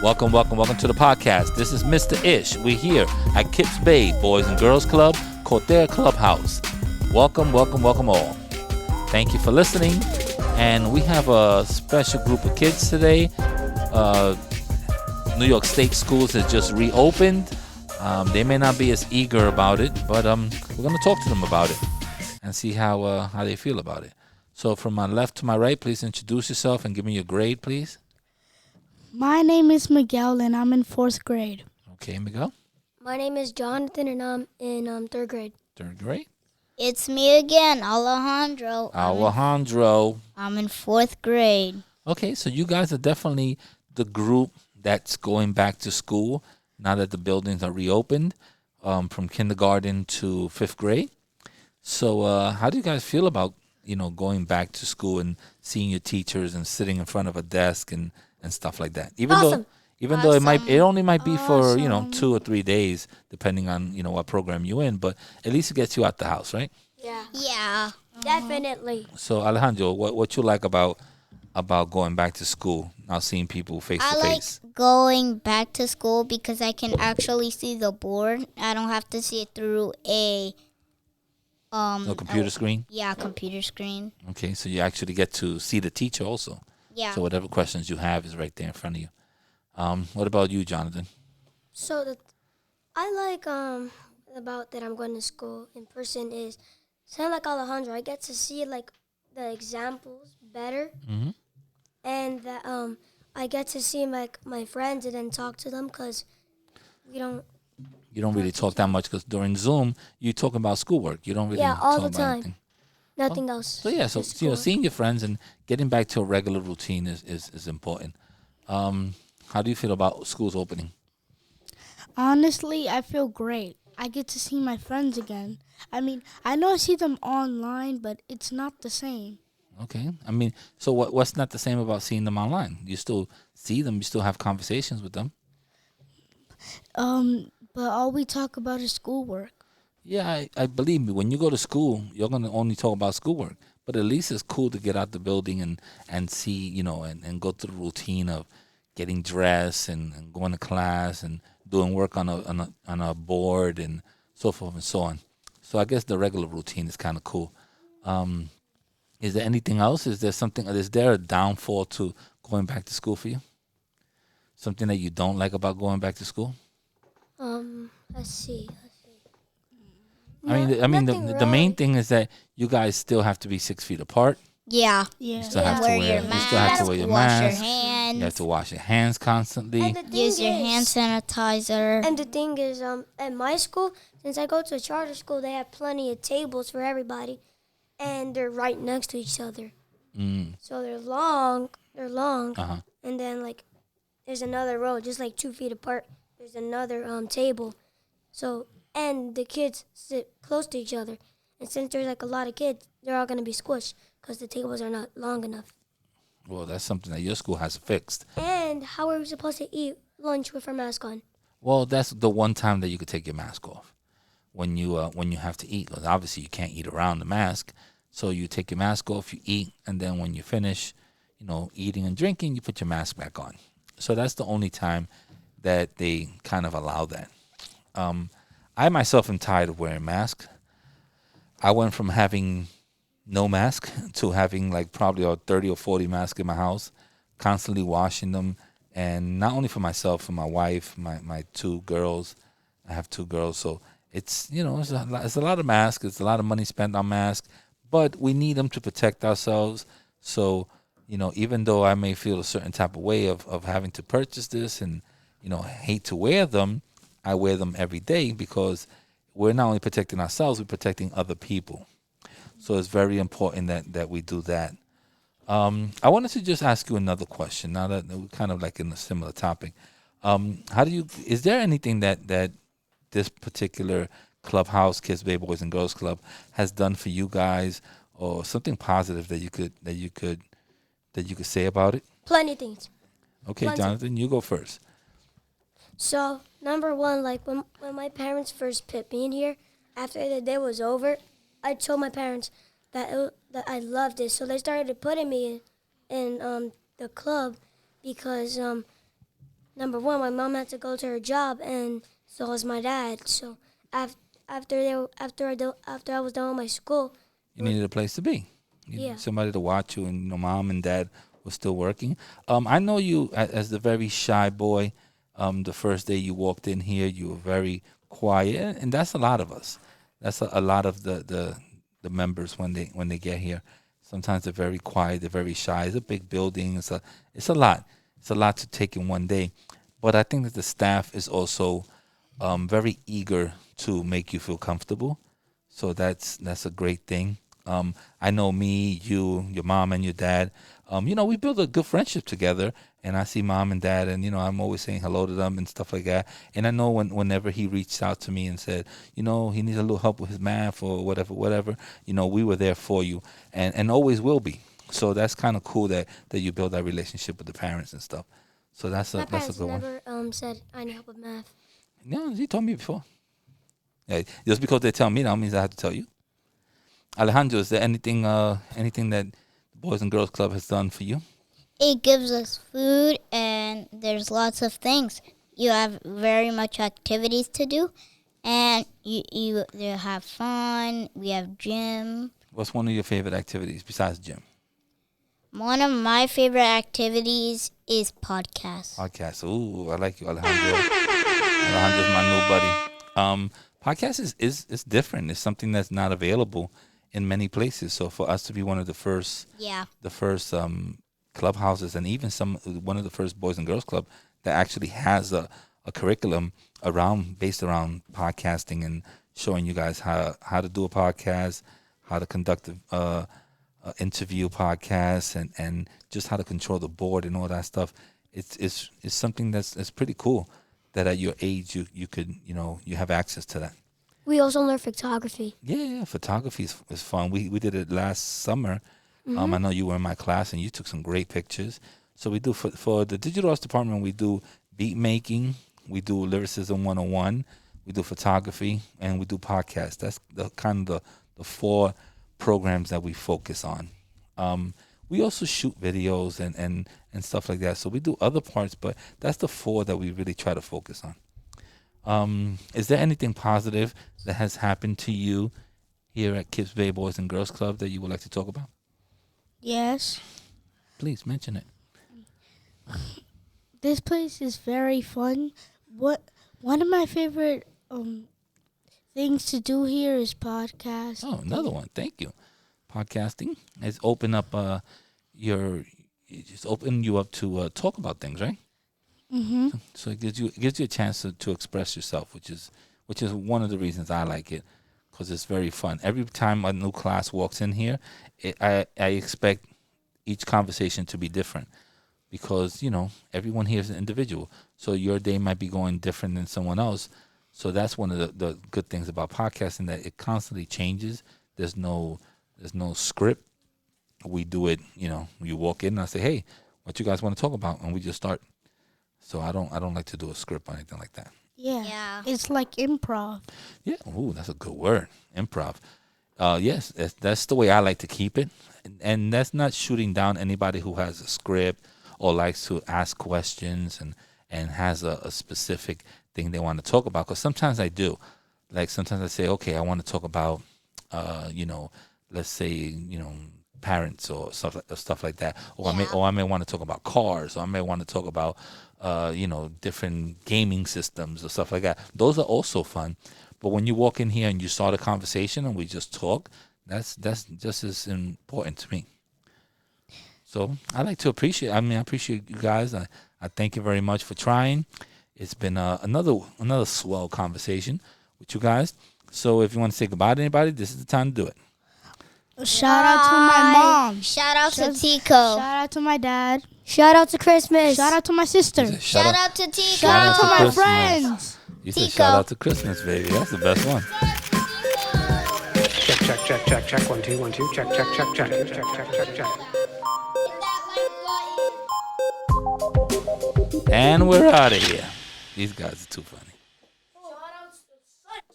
Welcome to the podcast. This is Mr. Ish. We're here at Kips Bay Boys and Girls Club, Coudert Clubhouse. Welcome all. Thank you for listening. And we have a special group of kids today. New York State schools has just reopened. They may not be as eager about it, but we're going to talk to them about it and see how they feel about it. So from my left to my right, please introduce yourself and give me your grade, please. My name is Miguel, and I'm in 4th grade. Okay, Miguel. My name is Jonathan, and I'm in 3rd grade. 3rd grade. It's me again, Alejandro. I'm in 4th grade. Okay, so you guys are definitely the group that's going back to school now that the buildings are reopened, from kindergarten to 5th grade. So how do you guys feel about, going back to school and seeing your teachers and sitting in front of a desk and stuff like that? Even though it only might be for 2 or 3 days, depending on what program you're in, but at least it gets you out the house, right? Yeah. Definitely. So Alejandro, what you like about going back to school, now seeing people face to face? I like going back to school because I can actually see the board. I don't have to see it through a computer screen? Yeah, computer screen. Okay, so you actually get to see the teacher also. Yeah. So whatever questions you have is right there in front of you. What about you, Jonathan? So I like about that I'm going to school in person is sound like Alejandro. I get to see like the examples better, and that I get to see like my friends and then talk to them because we don't. You don't really talk that much because during Zoom you talking about schoolwork. You don't really all talk the about time. anything. Nothing else. So seeing your friends and getting back to a regular routine is important. How do you feel about schools opening? Honestly, I feel great. I get to see my friends again. I mean, I know I see them online, but it's not the same. Okay. I mean, so what's not the same about seeing them online? You still see them. You still have conversations with them. But all we talk about is schoolwork. Yeah, I believe me. When you go to school, you're going to only talk about schoolwork. But at least it's cool to get out the building and see, and go through the routine of getting dressed and going to class and doing work on a board and so forth and so on. So I guess the regular routine is kind of cool. Is there anything else? Is there a downfall to going back to school for you? Something that you don't like about going back to school? Let's see. I mean, the main thing is that you guys still have to be 6 feet apart. Yeah. You still have to wear your mask. You still have to wear your mask. mask. Wash your hands. You have to wash your hands constantly. Use your hand sanitizer. And the thing is, at my school, since I go to a charter school, they have plenty of tables for everybody, and they're right next to each other. So they're long. And then like, there's another row, just like 2 feet apart. There's another table. So, and the kids sit close to each other. And since there's like a lot of kids, they're all going to be squished because the tables are not long enough. Well, that's something that your school has fixed. And how are we supposed to eat lunch with our mask on? Well, that's the one time that you could take your mask off. When you have to eat. Obviously, you can't eat around the mask. So you take your mask off, you eat, and then when you finish, eating and drinking, you put your mask back on. So that's the only time that they kind of allow that. I myself am tired of wearing masks. I went from having no mask to having like probably 30 or 40 masks in my house, constantly washing them. And not only for myself, for my wife, my 2 girls. I have 2 girls. So it's a lot of masks. It's a lot of money spent on masks. But we need them to protect ourselves. So, even though I may feel a certain type of way of having to purchase this and, hate to wear them, I wear them every day because we're not only protecting ourselves, we're protecting other people. So it's very important that we do that. I wanted to just ask you another question now that we're kind of like in a similar topic. Is there anything that this particular clubhouse, Kips Bay Boys and Girls Club, has done for you guys, or something positive that you could say about it? Plenty of things. Okay, Jonathan, you go first. So, number one, like when my parents first put me in here, after the day was over, I told my parents that I loved it. So they started putting me in the club because number one, my mom had to go to her job, and so was my dad. So after I was done with my school, You needed a place to be. You Yeah. needed somebody to watch you, and mom and dad were still working. I know you as the very shy boy. The first day you walked in here, you were very quiet, and that's a lot of us. That's a lot of the members when they get here. Sometimes they're very quiet, they're very shy. It's a big building. It's a lot. It's a lot to take in one day. But I think that the staff is also very eager to make you feel comfortable. So that's a great thing. I know me, you, your mom, and your dad. We built a good friendship together. And I see mom and dad, and I'm always saying hello to them and stuff like that. And I know whenever he reached out to me and said, he needs a little help with his math or whatever, we were there for you, and always will be. So that's kind of cool that you build that relationship with the parents and stuff. So that's a good one. My parents never said I need help with math. No, he told me before. Yeah, just because they tell me now means I have to tell you. Alejandro, is there anything that the Boys and Girls Club has done for you? It gives us food, and there's lots of things. You have very much activities to do, and you have fun. We have gym. What's one of your favorite activities besides gym? One of my favorite activities is podcasts. Podcast. Ooh, I like you, Alejandro. Alejandro's my new buddy. Podcast is different. It's something that's not available in many places. So for us to be one of the first, clubhouses, and even one of the first Boys and Girls Club that actually has a curriculum based around podcasting and showing you guys how to do a podcast, how to conduct a interview podcast, and just how to control the board and all that stuff. It's something that's pretty cool that at your age you could you have access to that. We also learn photography. Yeah, photography is fun. We did it last summer. I know you were in my class and you took some great pictures. So we do for the digital arts department, we do beat making, we do lyricism 101, we do photography, and we do podcasts. That's the kind of the four programs that we focus on. We also shoot videos and stuff like that. So we do other parts, but that's the four that we really try to focus on. Is there anything positive that has happened to you here at Kips Bay Boys and Girls Club that you would like to talk about? Yes. Please mention it. This place is very fun. One of my favorite things to do here is podcast. Oh, another one. Thank you. Podcasting has opened up opened you up to talk about things, right? Mm-hmm. So it gives you a chance to express yourself, which is one of the reasons I like it, because it's very fun. Every time a new class walks in here, I expect each conversation to be different, because everyone here is an individual. So your day might be going different than someone else. So that's one of the good things about podcasting, that it constantly changes. There's no script. We do it. You walk in and I say, "Hey, what you guys want to talk about?" and we just start. So I don't like to do a script or anything like that. Yeah. It's like improv. Yeah. Ooh, that's a good word. Improv. Yes, that's the way I like to keep it. And that's not shooting down anybody who has a script or likes to ask questions and has a specific thing they want to talk about. Because sometimes I do. Like sometimes I say, okay, I want to talk about, let's say, parents or stuff like that. Or I may want to talk about cars. Or I may want to talk about, different gaming systems or stuff like that. Those are also fun. But when you walk in here and you start a conversation and we just talk, that's just as important to me. So I like to appreciate. I appreciate you guys. I thank you very much for trying. It's been another swell conversation with you guys. So if you want to say goodbye to anybody, this is the time to do it. Shout out to my mom. Shout out to Tico. Shout out to my dad. Shout out to Christmas. Shout out to my sister. Shout out to Tico. Shout out to my Christmas. friends. You said Tico. shout out to Christmas, baby. That's the best one. Check. 1 2 1 2. Check. And we're out of here. These guys are too funny.